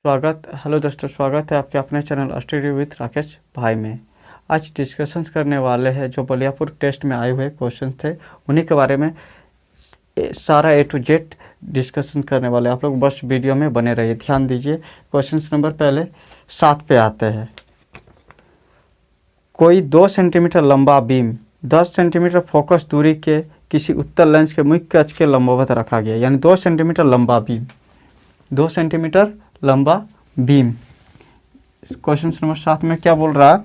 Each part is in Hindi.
हेलो दोस्तों, स्वागत है आपके अपने चैनल स्टडी विथ राकेश भाई में। आज डिस्कशंस करने वाले हैं जो बलियापुर टेस्ट में आए हुए क्वेश्चन थे, उन्हीं के बारे में सारा A to Z डिस्कशन करने वाले। आप लोग बस वीडियो में बने रहिए, ध्यान दीजिए। क्वेश्चन नंबर पहले 7 पे आते हैं। कोई 2 सेंटीमीटर लंबा बीम 10 सेंटीमीटर फोकस दूरी के किसी उत्तल लेंस के मुख्य अक्ष के लंबवत रखा गया, यानी 2 सेंटीमीटर लंबा बीम, 2 सेंटीमीटर लंबा बीम। क्वेश्चन नंबर 7 में क्या बोल रहा है?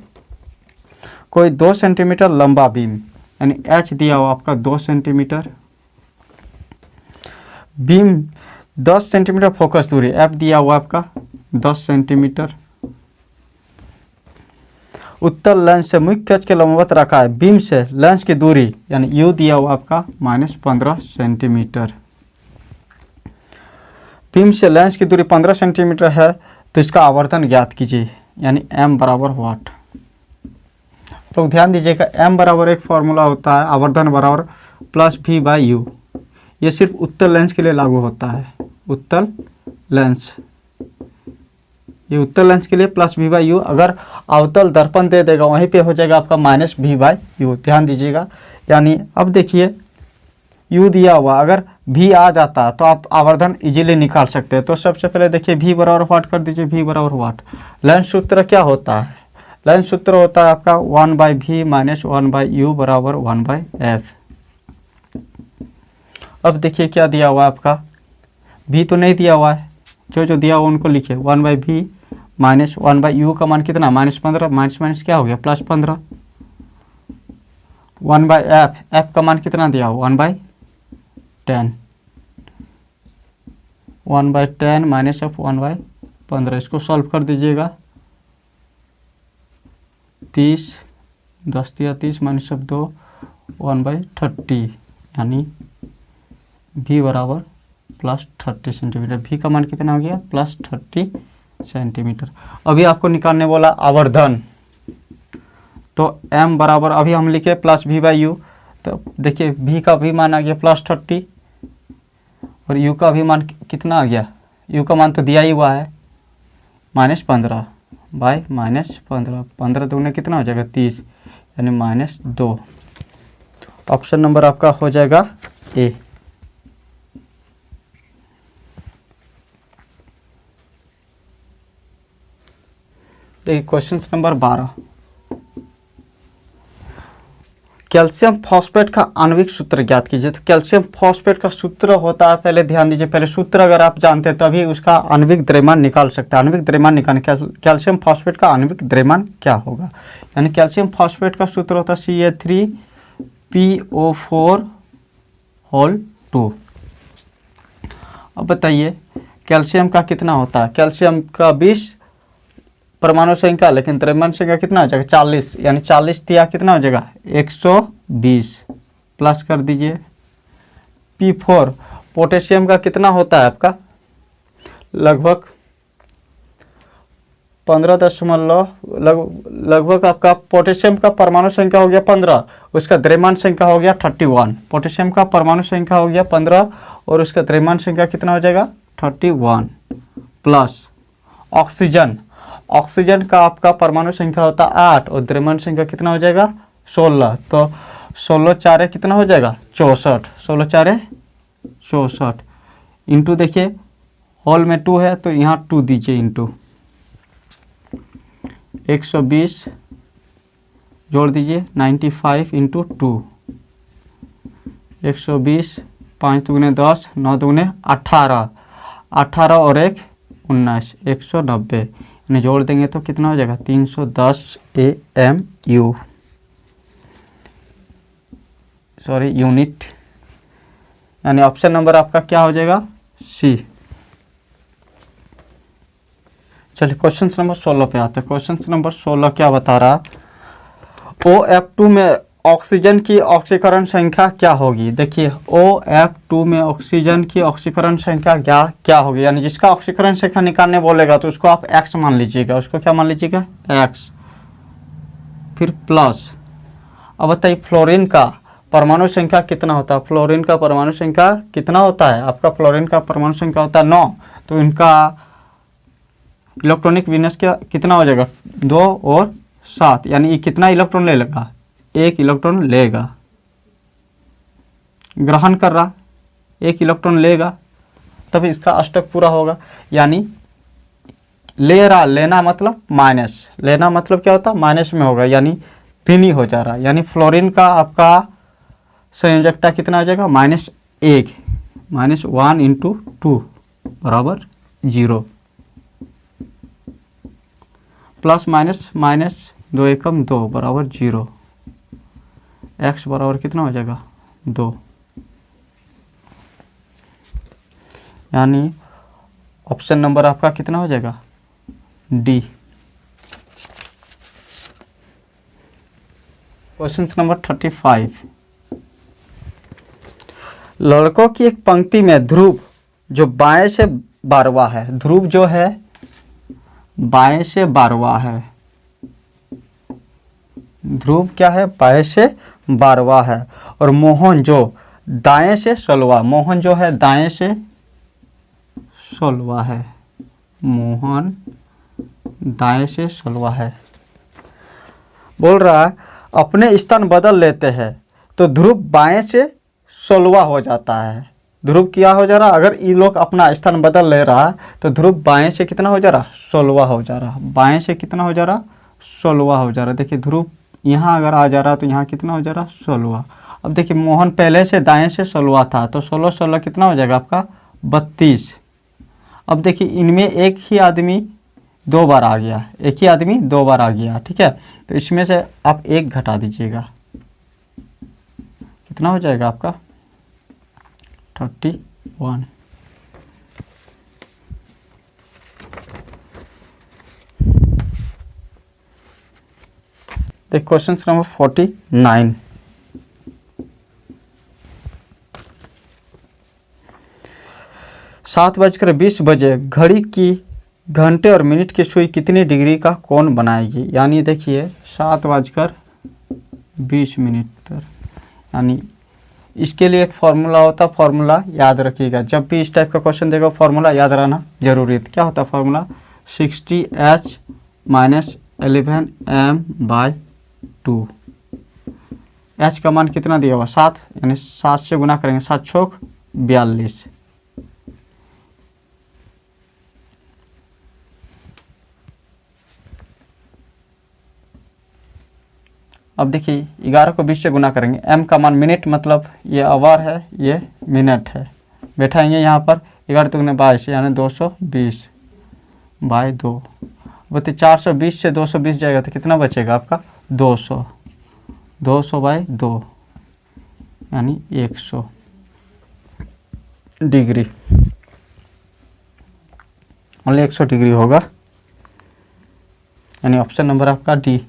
कोई 2 सेंटीमीटर लंबा बीम, यानी H दिया हुआ आपका 2 सेंटीमीटर, बीम 10 सेंटीमीटर फोकस दूरी, F दिया हुआ आपका 10 सेंटीमीटर, उत्तल लेंस से मुख्य अक्ष के लंबवत रखा है। बीम से लेंस की दूरी यानी U दिया हुआ आपका -15 सेंटीमीटर। बीम से लेंस की दूरी 15 सेंटीमीटर है तो इसका आवर्धन ज्ञात कीजिए, यानी m बराबर वाट। तो ध्यान दीजिएगा, m बराबर एक फॉर्मूला होता है, आवर्धन बराबर +v/u। ये सिर्फ उत्तल लेंस के लिए लागू होता है। उत्तल लेंस, ये उत्तल लेंस के लिए +v/u। अगर अवतल दर्पण दे देगा वहीं पे हो जाएगा आपका -v/u। ध्यान दीजिएगा, यानी अब देखिए u दिया हुआ, अगर v आ जाता तो आप आवर्धन इजीली निकाल सकते हैं। तो सबसे पहले देखिए v बराबर वाट कर दीजिए, v बराबर वाट। लेंस सूत्र क्या होता है? लेंस सूत्र होता है आपका 1/v - 1/u बराबर 1/f। अब देखिए क्या दिया हुआ है आपका, v तो नहीं दिया हुआ है, जो दिया हुआ उनको लिखिए। 1/v - 1/u का मान कितना? -15, माइनस क्या हो गया? +15। 1/f, f का मान कितना दिया हुआ? 1/10। 1/10 माइनस ऑफ 1/15, इसको सॉल्व कर दीजिएगा। 30, 10 दिया 30 माइनस ऑफ 2 1/30, यानी v बराबर +30 सेंटीमीटर। v का मान कितना हो गया? +30 सेंटीमीटर। अभी आपको निकालने बोला आवर्धन, तो m बराबर अभी हम लिखे +v/u। तो देखिए v का भी मान आ गया +30 और u का भी मान कितना आ गया? u का मान तो दिया ही हुआ है, -15 बाय -15, 15 दूने कितना हो जाएगा? 30, यानी -2। ऑप्शन नंबर आपका हो जाएगा ए। देखिए क्वेश्चन नंबर 12, कैल्शियम फॉस्फेट का आणविक सूत्र ज्ञात कीजिए। तो कैल्शियम फॉस्फेट का सूत्र होता है, पहले ध्यान दीजिए, पहले सूत्र अगर आप जानते हैं तभी उसका आणविक द्रव्यमान निकाल सकते हैं। आणविक द्रव्यमान निकालने कैल्शियम फॉस्फेट का आणविक द्रव्यमान क्या होगा? यानी कैल्शियम फॉस्फेट का सूत्र होता है Ca3PO4(2). अब बताइए कैल्शियम का कितना होता है? कैल्शियम का 20 परमाणु संख्या, लेकिन द्रव्यमान संख्या कितना हो जाएगा? 40, यानी 40 दिया कितना हो जाएगा? 120 प्लस कर दीजिए। P4 पोटेशियम का कितना होता है आपका? लगभग 15 लगभग आपका पोटेशियम का परमाणु संख्या हो गया 15, उसका द्रव्यमान संख्या हो गया 31। पोटेशियम का परमाणु संख्या हो गया 15 और उसका द्रव्यमान संख्या कितना हो जाएगा? 31 प्लस ऑक्सीजन। ऑक्सीजन का आपका परमाणु संख्या होता है 8 और द्रव्यमान संख्या कितना हो जाएगा? 16। तो 16 4 कितना हो जाएगा? 64। 16 4 64 इंटू, देखिए होल में 2 है तो यहाँ 2 दीजिए, इंटू 120 जोड़ दीजिए 95 इंटू 2, 120, 5 दूने 10, 9 दूने 18, 18 और 1 19, 190, यानी जोड़ देंगे तो कितना हो जाएगा? 310 AMU, सॉरी यूनिट। यानी ऑप्शन नंबर आपका क्या हो जाएगा? सी। चलिए क्वेश्चन नंबर 16 पे आते हैं। क्वेश्चन नंबर 16 क्या बता रहा? OF2 में ऑक्सीजन की ऑक्सीकरण संख्या क्या होगी? देखिए OF2 में ऑक्सीजन की ऑक्सीकरण संख्या क्या होगी? यानी जिसका ऑक्सीकरण संख्या निकालने बोलेगा तो उसको आप x मान लीजिएगा। उसको क्या मान लीजिएगा? x, फिर प्लस। अब बताइए फ्लोरीन का परमाणु संख्या कितना होता है? फ्लोरीन का परमाणु संख्या कितना होता है? आपका फ्लोरीन का परमाणु संख्या होता है 9, तो इनका इलेक्ट्रॉनिक विन्यास क्या कितना हो जाएगा 2 और 7, यानी ये कितना इलेक्ट्रॉन ले लेगा, 1 इलेक्ट्रॉन लेगा, ग्रहण कर रहा 1 इलेक्ट्रॉन लेगा, तब इसका अष्टक पूरा होगा। यानी ले रहा, लेना मतलब माइनस, लेना मतलब क्या होता है माइनस में होगा, यानी भिन्न हो जा रहा, यानी फ्लोरीन का आपका संयोजकता कितना हो जाएगा -1, -1 × 2 बराबर 0, प्लस माइनस माइनस 2 एकम 2 बराबर 0, x बराबर कितना हो जाएगा 2, यानी ऑप्शन नंबर आपका कितना हो जाएगा डी। क्वेश्चन नंबर 35, लड़कों की एक पंक्ति में ध्रुव जो बाएं से 12वां है, ध्रुव जो है बाएं से 12वां है, ध्रुव क्या है बाएं से 12वां है, और मोहन जो दाएं से 16वां, मोहन जो है दाएं से 16वां है, मोहन दाएं से 16वां है। बोल रहा है अपने स्थान बदल लेते हैं तो ध्रुव बाएं से 16वां हो जाता है। ध्रुव क्या हो जा रहा, अगर ये लोग अपना स्थान बदल ले रहा तो ध्रुव बाएं से कितना हो जा रहा 16वां हो जा रहा, बाएं से कितना हो जा रहा 16वां हो जा रहा। देखिए ध्रुव यहाँ अगर आ जा रहा तो यहाँ कितना हो जा रहा 16वां। अब देखिए मोहन पहले से दाएं से 16वां था, तो 16 16 कितना हो जाएगा आपका 32। अब देखिए इनमें एक ही आदमी 2 बार आ गया, एक ही आदमी 2 बार आ गया, ठीक है, तो इसमें से आप 1 घटा दीजिएगा, कितना हो जाएगा आपका 31। देख क्वेश्चन नंबर 49, 7:20 घड़ी की घंटे और मिनट की सुई कितनी डिग्री का कोण बनाएगी। यानी देखिए 7:20 पर, यानी इसके लिए एक फार्मूला होता है, फार्मूला याद रखिएगा, जब भी इस टाइप का क्वेश्चन देगा फार्मूला याद रहना जरूरी है। क्या होता है फार्मूला 60h - 11m/2, h का मान कितना दिया हुआ 7, यानी 7 से गुना करेंगे, 7 छोक 42। अब देखिए 11 को 20 से गुना करेंगे, m का मान मिनट मतलब ये आवर है, ये मिनट है, बैठाएंगे यहाँ पर 11 दूनी 22, यानी 220/2। बताइए 420 से 220 जाएगा तो कितना बचेगा आपका 200, 200/2 यानी 100 डिग्री, ओनली 100 डिग्री होगा, यानी ऑप्शन नंबर आपका डी।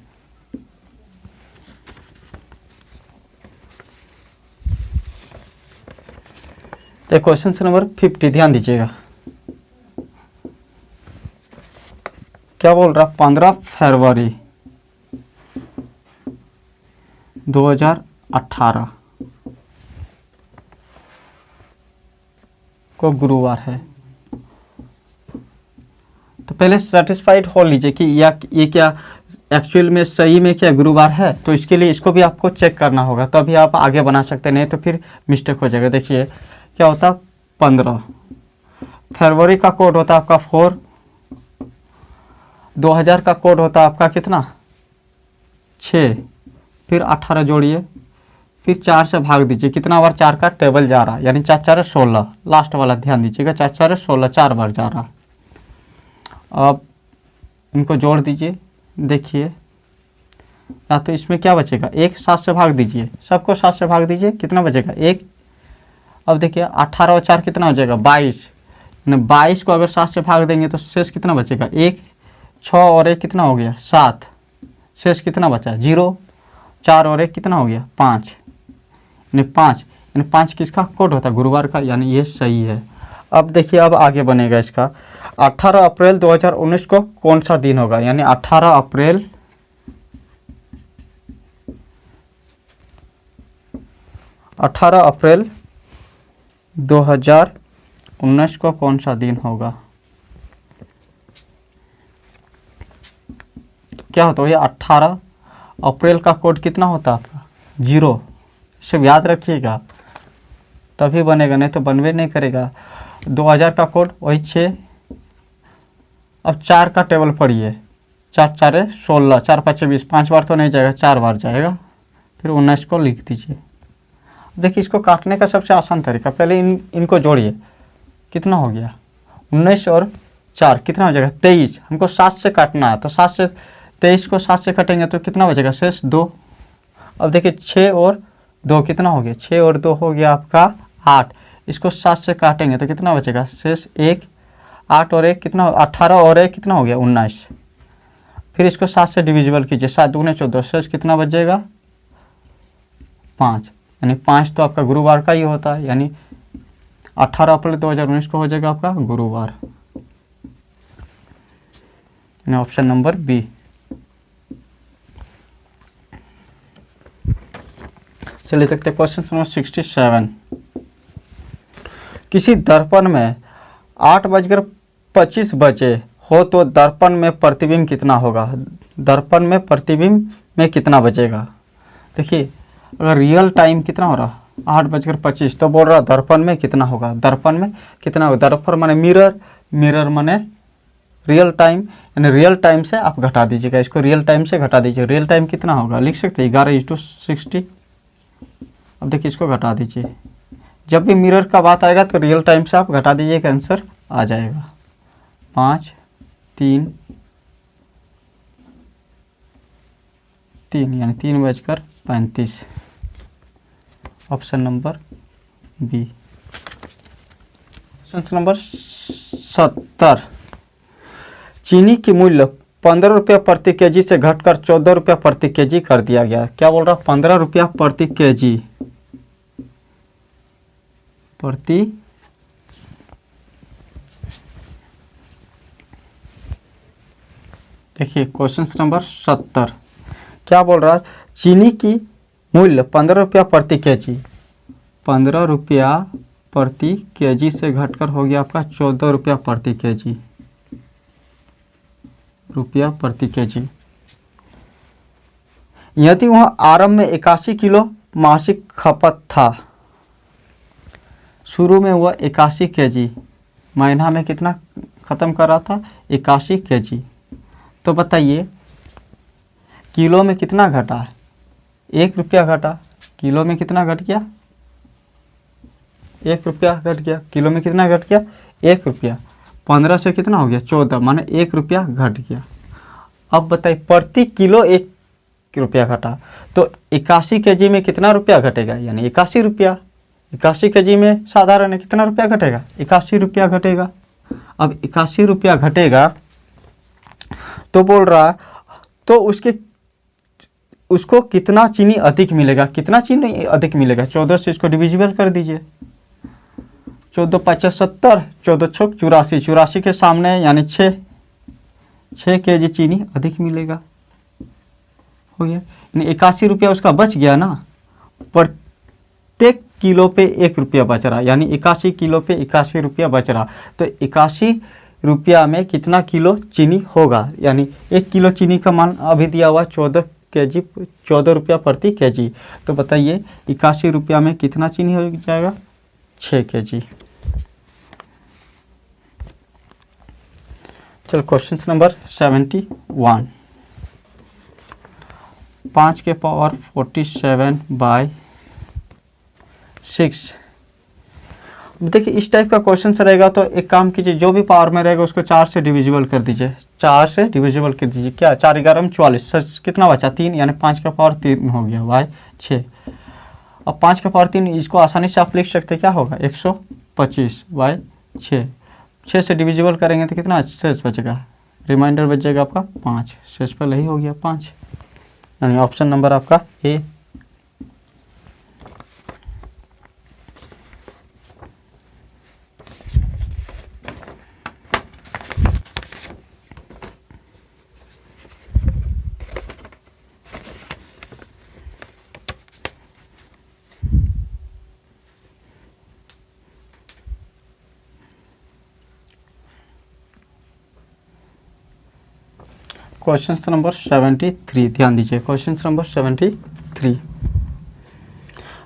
तो क्वेश्चन नंबर 50 ध्यान दीजिएगा, क्या बोल रहा 15 फरवरी 2018 को गुरुवार है। तो पहले सेटिस्फाइड हो लीजिए कि ये क्या एक्चुअल में सही में क्या गुरुवार है, तो इसके लिए इसको भी आपको चेक करना होगा, तभी आप आगे बना सकते, नहीं तो फिर मिस्टेक हो जाएगा। देखिए क्या होता 15, फरवरी का कोड होता है आपका 4, 2000 का कोड होता है आपका कितना 6, फिर 18 जोड़िए, फिर 4 से भाग दीजिए, कितना बार 4 का टेबल जा रहा, यानी 4 4 16, लास्ट वाला ध्यान दीजिएगा, 4 4 16 4 बार जा रहा। अब इनको जोड़ दीजिए, देखिए या तो इसमें क्या बचेगा 1, 7 से भाग दीजिए, सबको 7 से भाग दीजिए, कितना बचेगा 1। अब देखिए 18 और 4 कितना हो जाएगा 22, 22 को अगर 7 से भाग देंगे तो शेष कितना बचेगा 1, 6 और 1 कितना हो गया 7, शेष कितना बचा 0, 4 और 1 कितना हो गया 5, यानी 5, यानी 5 किसका कोड होता है गुरुवार का, यानी ये सही है। अब देखिए अब आगे बनेगा इसका 18 अप्रैल 2019 को कौन सा दिन होगा, यानी 18 अप्रैल 2019 को कौन सा दिन होगा। क्या होता है, ये 18 अप्रैल का कोड कितना होता है आपका 0, इसे याद रखिएगा तभी बनेगा, नहीं तो बनवे नहीं करेगा। 2000 का कोड वही 6। अब 4 का टेबल पढ़िए, 4 4 16, 4 5 20, 5 बार तो नहीं जाएगा, 4 बार जाएगा। फिर 19 को लिख दीजिए। देखिए इसको काटने का सबसे आसान तरीका, पहले इनको जोड़िए, कितना हो गया 19 और 4 कितना हो जाएगा 23। हमको 7 से काटना है तो 7 से 23 को 7 से काटेंगे तो कितना बचेगा शेष 2। अब देखिए 6 और 2 कितना हो गया, 6 और 2 हो गया आपका 8। इसको 7 से काटेंगे तो कितना बचेगा शेष 1। 8 और 1 कितना, 18 और 1 कितना हो गया 19। फिर इसको 7 से डिविजिबल कीजिए, 7 दूने 14, शेष कितना बच जाएगा 5। यानी 5 तो आपका गुरुवार का ही होता है, यानी 18 अप्रैल 2019 को हो जाएगा आपका गुरुवार। Option number B. चलिए देखते हैं क्वेश्चन नंबर 67। किसी दर्पण में 8:25 बजे हो तो दर्पण में प्रतिबिंब कितना होगा, दर्पण में प्रतिबिंब में कितना बचेगा। देखिए अगर रियल टाइम कितना हो रहा 8:25 तो बोल रहा दर्पण में कितना होगा, दर्पण में कितना होगा, दर्पण माने मिरर, मिरर माने रियल टाइम, यानी रियल टाइम से आप घटा दीजिएगा, इसको रियल टाइम से घटा दीजिए। रियल टाइम कितना होगा लिख सकते हैं 11:60। अब देखिए इसको घटा दीजिए, जब भी मिरर का बात आएगा तो रियल टाइम से आप घटा दीजिए, आंसर आ जाएगा 5 3 3 यानी 3:35। Option number B. Question number 70। चीनी की मूल्य 15 रुपया प्रति केजी से घटकर 14 रुपया प्रति केजी कर दिया गया। क्या बोल रहा 15 रुपया प्रति केजी प्रति देखिए क्वेश्चन नंबर 70 क्या बोल रहा है, चीनी की मूल्य 15 रुपया प्रति केजी, 15 रुपया प्रति केजी से घटकर हो गया आपका 14 रुपया प्रति केजी, रुपया प्रति केजी। यदि वह आरंभ में 81 किलो मासिक खपत था, शुरू में वह 81 केजी, महीना में कितना ख़त्म कर रहा था 81 केजी, तो बताइए किलो में कितना घटा है 1 रुपया घटा, किलो में कितना घट गया 1 रुपया घट गया, किलो में कितना घट गया 1 रुपया, 15 से कितना हो गया 14, माने 1 रुपया घट गया। अब बताइए प्रति किलो 1 रुपया घटा, तो 81 केजी में कितना रुपया घटेगा, यानी 81 रुपया। 81 केजी में साधारण है कितना रुपया घटेगा 81 रुपया घटेगा। अब 81 रुपया घटेगा तो बोल रहा तो उसको कितना चीनी अधिक मिलेगा, कितना चीनी अधिक मिलेगा, 14 से इसको डिविजिबल कर दीजिए, 14 5 70, 14 6 84, 84 के सामने यानी 6 केजी चीनी अधिक मिलेगा, हो गया। यानी 81 रुपया उसका बच गया ना, प्रत्येक किलो पे 1 रुपया बच रहा, यानी 81 किलो पे 81 रुपया बच रहा, तो 81 रुपया में कितना किलो चीनी होगा, यानी 1 किलो चीनी का मान अभी दिया हुआ 14 केजी, 14 रुपया प्रति केजी, तो बताइए 81 रुपया में कितना चीनी हो जाएगा 6 केजी। चलो क्वेश्चन नंबर 71। 5 के पावर 47/6। देखिए इस टाइप का क्वेश्चन से रहेगा तो एक काम कीजिए, जो भी पावर में रहेगा उसको 4 से डिविजिबल कर दीजिए, 4 से डिविजिबल कर दीजिए। क्या 4 11 में 44, सच कितना बचा 3, यानी 5 का पावर 3 हो गया बाय 6। अब 5 का पावर 3 इसको आसानी से आप लिख सकते क्या होगा 125/6। 6 से डिविजिबल करेंगे तो कितना शेष बचेगा, रिमाइंडर बच जाएगा आपका 5, शेष पहले ही हो गया 5, यानी ऑप्शन नंबर आपका ए। क्वेश्चन नंबर 73, ध्यान दीजिए क्वेश्चन नंबर 73।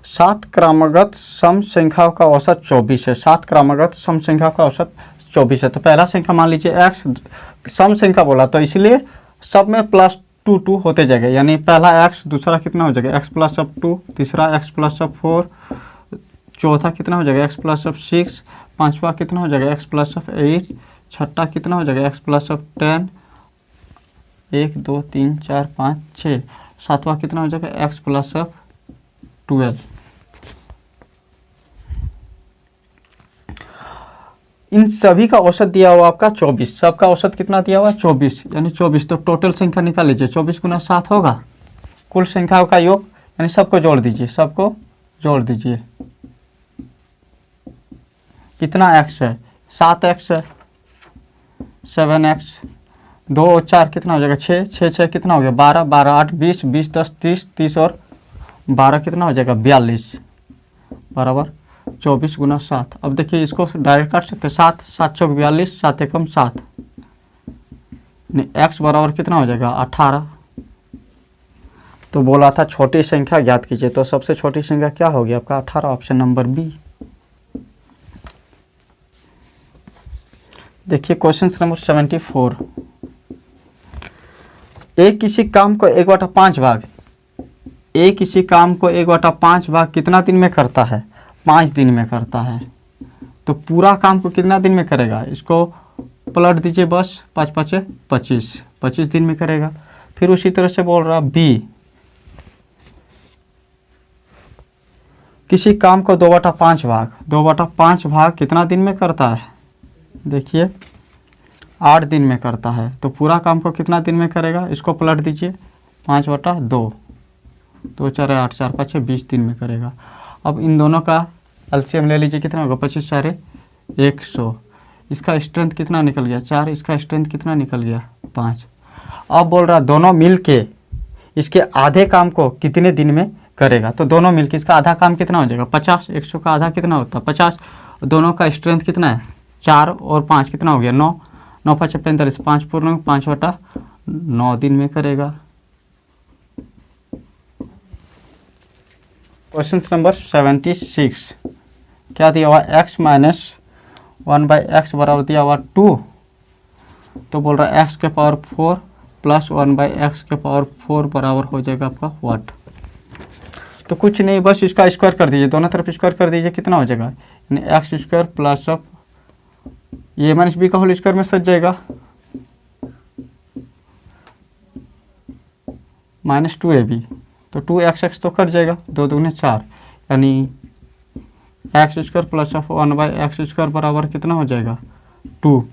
7 क्रमागत सम संख्याओं का औसत 24 है। 7 क्रमागत सम संख्याओं का औसत 24 है। तो पहला संख्या मान लीजिए x, सम संख्या बोला तो इसलिए सब में +2 होते जाएगा, यानी पहला x, दूसरा कितना हो जाएगा x+2, तीसरा x+4, चौथा कितना हो जाएगा x+6, पांचवा कितना हो जाएगा x+8, छठा कितना हो जाएगा x+10, 1 2 3 4 5 6, सातवां कितना हो जाएगा x+12। इन सभी का औसत दिया हुआ आपका 24, सबका औसत कितना दिया हुआ 24, यानी 24। तो टोटल संख्या निकाल लीजिए, 24 गुना 7 होगा कुल संख्याओं का योग, यानी सबको जोड़ दीजिए, सबको जोड़ दीजिए। कितना x है 7x है, 7x, 2 और 4 कितना हो जाएगा 6, 6 6 कितना हो गया 12, 12 8 20, 20 10 30, 30 और 12 कितना हो जाएगा 42 बराबर 24 गुना 7। अब देखिए इसको डायरेक्ट काट सकते हैं, 7 7 चौक 42, 7 एकम 7, x बराबर कितना हो जाएगा 18। तो बोला था छोटी संख्या ज्ञात कीजिए, तो सबसे छोटी संख्या क्या होगी आपका 18, ऑप्शन नंबर बी। देखिए क्वेश्चन नंबर 74। एक किसी काम को 1/5 भाग, एक किसी काम को 1/5 भाग कितना दिन में करता है 5 दिन में करता है। तो पूरा काम को कितना दिन में करेगा, इसको पलट दीजिए बस, 5 5 25, 25 दिन में करेगा। फिर उसी तरह से बोल रहा बी, किसी काम को 2/5 भाग, 2/5 भाग कितना दिन में करता है, देखिए 8 दिन में करता है। तो पूरा काम को कितना दिन में करेगा, इसको पलट दीजिए 5/2, 2 4 8 4 5 20 दिन में करेगा। अब इन दोनों का एलसीएम ले लीजिए, कितना होगा 25 4 100। इसका स्ट्रेंथ कितना निकल गया 4, इसका स्ट्रेंथ कितना निकल गया 5। अब बोल रहा दोनों मिल के इसके आधे काम को कितने दिन में करेगा। तो दोनों मिल के इसका आधा काम कितना हो जाएगा 50, 100 का आधा कितना होता है 50, दोनों का स्ट्रेंथ कितना है 4 और 5 कितना हो गया 9, 9 5 45, 5 पूर्ण 5/9 दिन में करेगा। क्वेश्चन नंबर 76, क्या दिया हुआ x - 1/x बराबर दिया हुआ 2। तो बोल रहा है x के पावर 4 प्लस 1/x के पावर 4 बराबर हो जाएगा आपका व्हाट। तो कुछ नहीं, बस इसका स्क्वायर कर दीजिए, दोनों तरफ स्क्वायर कर दीजिए, कितना हो जाएगा यानी x² plus of a - b का होल स्क्वायर में सज जाएगा -2ab। तो 2x तो कट जाएगा, 2 दूनी 4, यानी x² प्लस ऑफ 1/x² बराबर कितना हो जाएगा 2,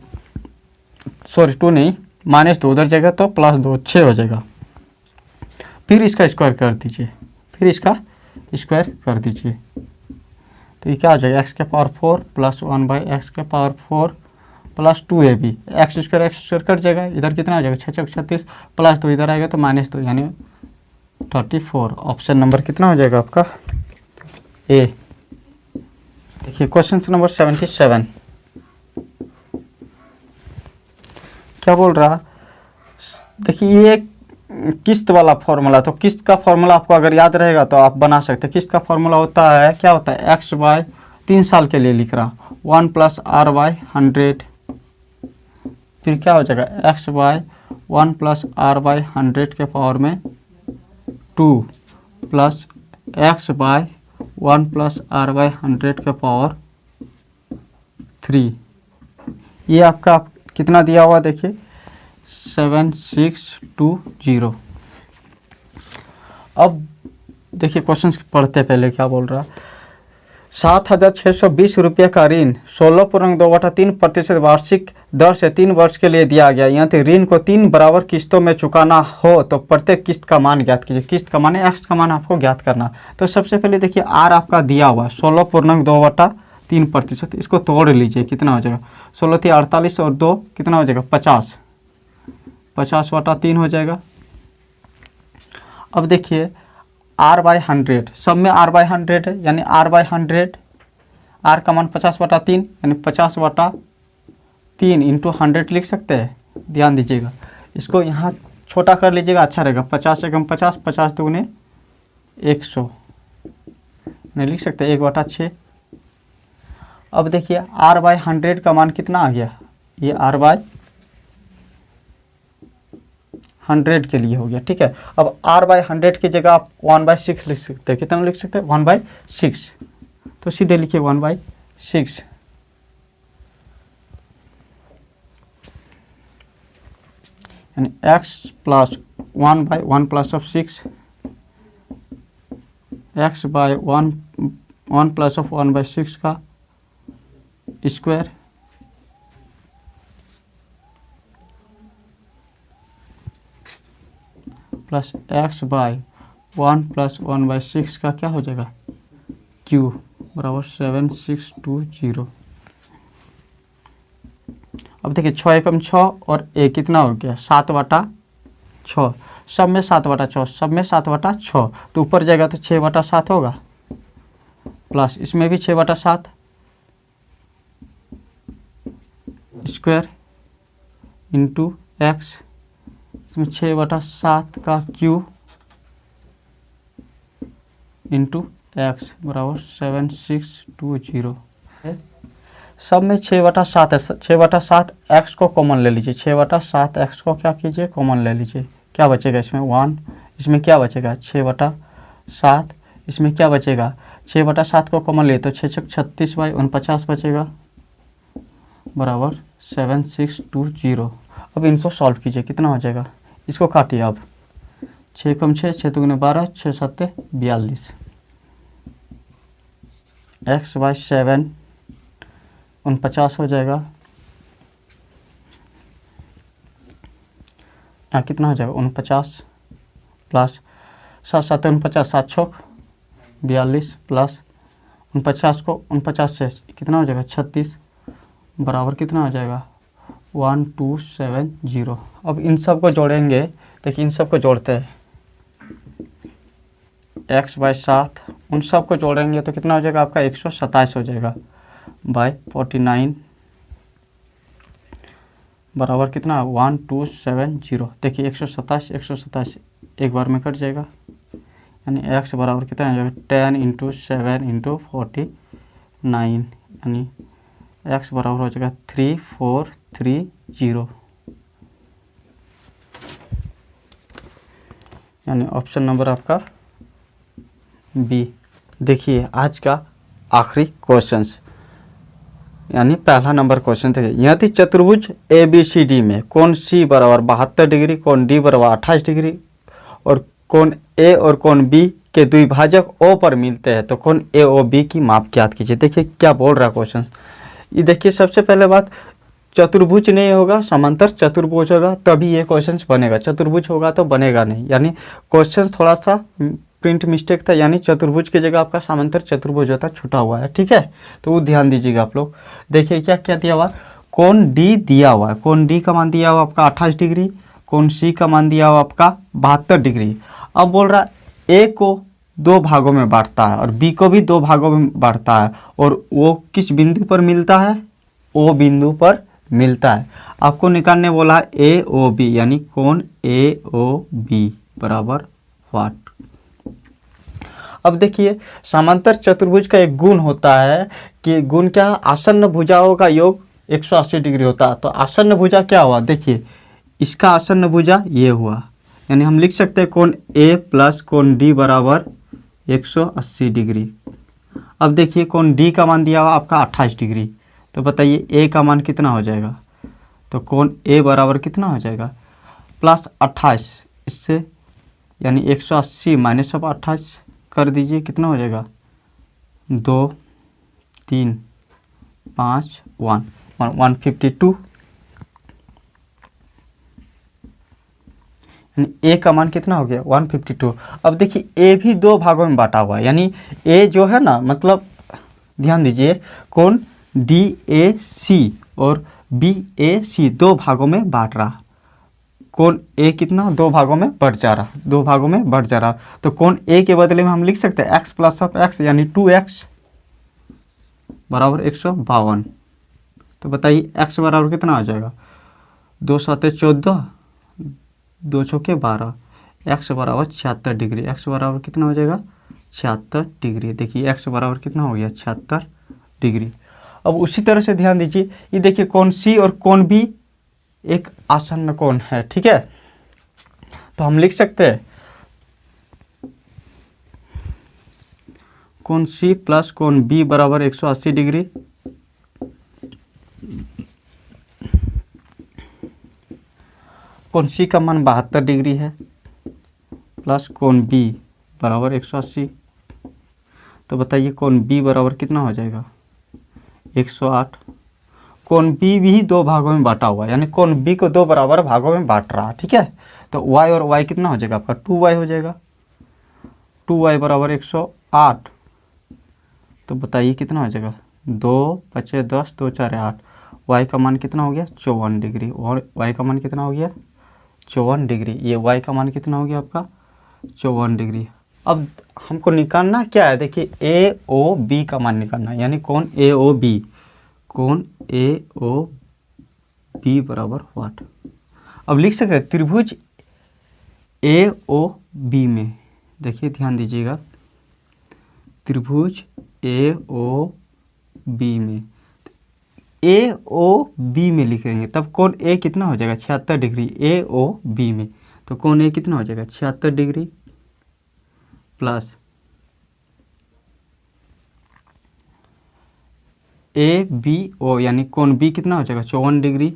सॉरी 2 नहीं -2 उधर जाएगा तो +2 6 हो जाएगा। फिर इसका स्क्वायर कर दीजिए, फिर इसका स्क्वायर कर दीजिए, तो ये क्या हो जाएगा x के पावर 4 प्लस 1/x के power 4 plus 2ab, x² cut जाएगा, इधर कितना हो जाएगा 6 6 36 प्लस 2 इधर आएगा तो -2 यानी 34। ऑप्शन नंबर कितना हो जाएगा आपका ए। देखिए क्वेश्चन नंबर 77, क्या बोल रहा, देखिए ये किस्त वाला फॉर्मूला, तो किस्त का फॉर्मूला आपको अगर याद रहेगा तो आप बना सकते हैं। किस्त का फॉर्मूला होता है, क्या होता है x/, 3 साल के लिए लिख रहा 1 + r/100, फिर क्या हो जाएगा x/1 + r/100 के पावर में 2 प्लस x/1 + r/100 के पावर 3। ये आपका कितना दिया हुआ देखिए 7620। अब देखिए क्वेश्चन पढ़ते पहले क्या बोल रहा, 7,620 रुपये का ऋण 16.2/3% वार्षिक दर से 3 वर्ष के लिए दिया गया। यहाँ ऋण को 3 बराबर किस्तों में चुकाना हो तो प्रत्येक किस्त का मान ज्ञात कीजिए। किस्त का मान x का मान आपको ज्ञात करना। तो सबसे पहले देखिए r आपका दिया हुआ 16.2/3%, इसको तोड़ लीजिए, कितना हो जाएगा 16 × 48 और 2 कितना हो जाएगा 50, 50/3 हो जाएगा। अब देखिए r/100, सब में r/100 है, यानी r/100, r का मान 50/3 यानी 50/3 इंटू 100 लिख सकते हैं। ध्यान दीजिएगा, इसको यहाँ छोटा कर लीजिएगा अच्छा रहेगा। 50 एकम 50, 50 दूने 100, नहीं लिख सकते 1/6। अब देखिए r/100 का मान कितना आ गया, ये r/100 के लिए हो गया, ठीक है। अब r/100 की जगह आप 1/6 लिख सकते हैं। कितना लिख सकते हैं, 1/6। तो सीधे लिखिए 1/6, यानी x plus 1/1 plus of 6, x/1 plus of 1/6 का स्क्वायर प्लस x/1 प्लस 1/6 का क्या हो जाएगा, q बराबर 7620। अब देखिए 6 एकम 6 और a कितना हो गया 7/6, सब में 7/6, सब में 7/6, तो ऊपर जाएगा तो 6/7 होगा, प्लस इसमें भी 6/7 स्क्वायर इंटू एक्स, इसमें 6/7 का क्यू इंटू एक्स बराबर 7620। सब में 6/7 है, 6/7 एक्स को कॉमन ले लीजिए, 6/7 एक्स को क्या कीजिए कॉमन ले लीजिए, क्या बचेगा इसमें 1, इसमें क्या बचेगा 6/7, इसमें क्या बचेगा 6/7 को कॉमन ले तो 6 36/49 बचेगा बराबर 7620। अब इनको सॉल्व कीजिए, कितना हो जाएगा, इसको काटिए अब, 6 कम 6, 6 दूनी 12, 6 7 42, x/7 49 हो जाएगा, यहाँ कितना हो जाएगा 49 प्लस 7 7 49, 7 6 42 प्लस 49 को 49 से कितना हो जाएगा 36 बराबर कितना हो जाएगा 1270। अब इन सब को जोड़ेंगे, देखिए इन सब को जोड़ते हैं, x/7 उन सब को जोड़ेंगे तो कितना हो जाएगा आपका 127 हो जाएगा बाय 49 बराबर कितना 1270। देखिए 127 127 एक बार में कट जाएगा, यानी x बराबर कितना हो जाएगा 10 × 7 × 49, यानी x बराबर हो जाएगा 3430, यानी ऑप्शन नंबर आपका बी। देखिए आज का आखिरी क्वेश्चंस, यानी पहला नंबर क्वेश्चन देखिए, यदि चतुर्भुज ABCD में कोण C बराबर 72 डिग्री, कोण D बराबर 28 डिग्री और कोण A और कोण B के द्विभाजक O पर मिलते हैं तो कोण AOB की माप ज्ञात कीजिए। देखिए क्या बोल रहा है क्वेश्चन, ये देखिए सबसे पहले बात चतुर्भुज नहीं होगा, समांतर चतुर्भुज होगा तभी ये क्वेश्चन बनेगा, चतुर्भुज होगा तो बनेगा नहीं, यानी क्वेश्चन थोड़ा सा प्रिंट मिस्टेक था, यानी चतुर्भुज की जगह आपका समांतर चतुर्भुज होता छुटा हुआ है, ठीक है, तो वो ध्यान दीजिएगा आप लोग। देखिए क्या क्या दिया हुआ, कोण D दिया हुआ है, कोण D का मान दिया हुआ आपका 28 डिग्री, कोण C का मान दिया हुआ आपका 72 डिग्री। अब बोल रहा है A को 2 भागों में बांटता है और B को भी 2 भागों में बांटता है, और वो किस बिंदु पर मिलता है, O बिंदु पर मिलता है। आपको निकालने बोला AOB, यानी कोण AOB बराबर व्हाट। अब देखिए समांतर चतुर्भुज का एक गुण होता है कि गुण क्या, आसन्न भुजाओं का योग 180 डिग्री होता है, तो आसन्न भुजा क्या हुआ, देखिए इसका आसन्न भुजा ये हुआ, यानी हम लिख सकते हैं कोण A प्लस कोण D बराबर 180 डिग्री। अब देखिए कोण D का मान दिया हुआ आपका 28 डिग्री, तो बताइए A का मान कितना हो जाएगा, तो कोण A बराबर कितना हो जाएगा प्लस 28, इससे यानी 180 माइनस ऑफ 28 कर दीजिए, कितना हो जाएगा 2 3 5 152, यानी A का मान कितना हो गया 152। अब देखिए A भी 2 भागों में बांटा हुआ है, यानी A जो है ना, मतलब ध्यान दीजिए कोण DAC और BAC 2 भागों में बांट रहा, कोण A कितना 2 भागों में बढ़ जा रहा, 2 भागों में बढ़ जा रहा, तो कोण A के बदले में हम लिख सकते हैं x प्लस ऑफ x, यानी 2x बराबर 152। तो बताइए x बराबर कितना आ जाएगा 2 7 14, 2 चौके 12, एक्स बराबर 76 डिग्री। एक्स बराबर कितना हो जाएगा 76 डिग्री। देखिए एक्स बराबर कितना हो गया 76 डिग्री। अब उसी तरह से ध्यान दीजिए, ये देखिए कोण सी और कोण बी एक आसन्न कोण है, ठीक है। तो हम लिख सकते हैं कोण सी प्लस कोण बी बराबर 180 डिग्री। कोण सी का मान 72 डिग्री है प्लस कोण बी बराबर 180। तो बताइए कोण बी बराबर कितना हो जाएगा 108। कोण बी भी 2 भागों में बांटा हुआ है, यानी कोण बी को 2 बराबर भागों में बांट रहा है, ठीक है। तो y और y कितना हो जाएगा आपका 2y हो जाएगा। 2y बराबर 108। तो बताइए कितना हो जाएगा 2 बचे 10, 2 4 8। y का मान कितना हो गया 54 डिग्री। और y का मान कितना हो गया 54 डिग्री। ये y का मान कितना हो गया आपका 54 डिग्री। अब हमको निकालना क्या है, देखिए ए ओ बी का मान निकालना है, यानी कोण ए ओ बी। कोण ए ओ बी बराबर व्हाट। अब लिख सकते हैं त्रिभुज ए ओ बी में, देखिए ध्यान दीजिएगा, त्रिभुज ए ओ बी में, ए ओ बी में लिखेंगे तब कोण ए कितना हो जाएगा 76 डिग्री ए ओ बी में। तो कोण ए कितना हो जाएगा 76 degree plus A B O, यानी कोण बी कितना हो जाएगा 54 डिग्री।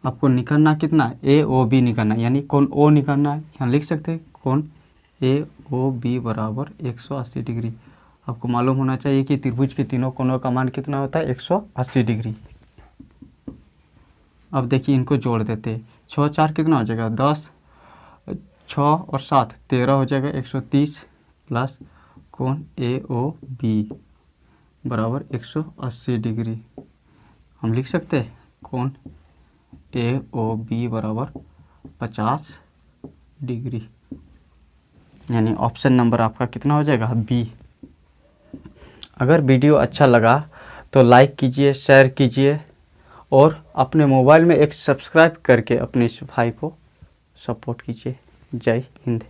आपको निकालना कितना है ए ओ बी निकालना है, यानी कोण ओ निकालना है। यहाँ लिख सकते हैं कोण ए ओ बी बराबर 180 डिग्री। आपको मालूम होना चाहिए कि त्रिभुज के तीनों कोणों का मान कितना होता है 180 डिग्री। अब देखिए इनको जोड़ देते हैं, 6 4 कितना हो जाएगा 10, 6 और 7 13 हो जाएगा 130 प्लस कोण ए ओ बी बराबर 180 डिग्री। हम लिख सकते हैं कोण ए ओ बी बराबर 50 डिग्री, यानी ऑप्शन नंबर आपका कितना हो जाएगा बी। अगर वीडियो अच्छा लगा तो लाइक कीजिए, शेयर कीजिए और अपने मोबाइल में एक सब्सक्राइब करके अपने इस भाई को सपोर्ट कीजिए। जय हिंद।